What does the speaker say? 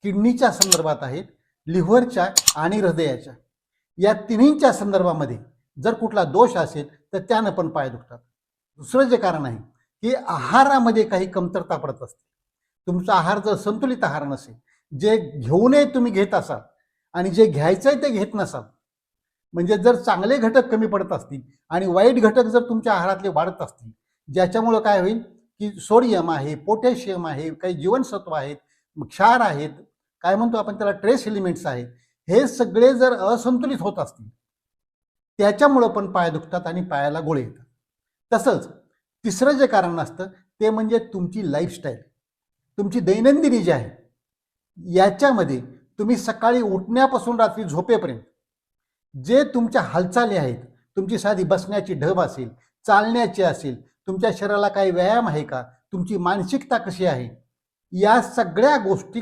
किडनीच्या संदर्भात आहेत, लिव्हरच्या आणि हृदयाच्या. या तिन्हींच्या संदर्भामध्ये जर कुठला दोष असेल तर त्यानं पण पाय दुखतात. दुसरं जे कारण आहे की आहारामध्ये काही कमतरता पडत असते. तुमचा आहार जर संतुलित आहार नसेल, जे घेऊ नये तुम्ही घेत असाल आणि जे घ्यायचंय ते घेत नसाल, म्हणजे जर चांगले घटक कमी पडत असतील आणि वाईट घटक जर तुमच्या आहारातले वाढत असतील, ज्याच्यामुळं काय होईल की सोडियम आहे, पोटॅशियम आहे, काही जीवनसत्व आहेत, क्षार आहेत, काय म्हणतो आपण त्याला, ट्रेस एलिमेंट्स आहेत, हे सगळे जर असंतुलित होत असतील, त्याच्यामुळं पण पाय दुखतात आणि पायाला गोळे येतात. तसंच तिसरं जे कारण असतं ते म्हणजे तुमची लाईफस्टाईल, तुमची दैनंदिनी जी आहे, याच्यामध्ये तुम्ही सकाळी उठण्यापासून रात्री झोपेपर्यंत जे तुमच्या हालचाली आहेत, तुमची साधी बसण्याची ढब असेल, चालण्याची असेल, तुमच्या शरीराला काही व्यायाम आहे का, तुमची मानसिकता कशी आहे, या सगळ्या गोष्टी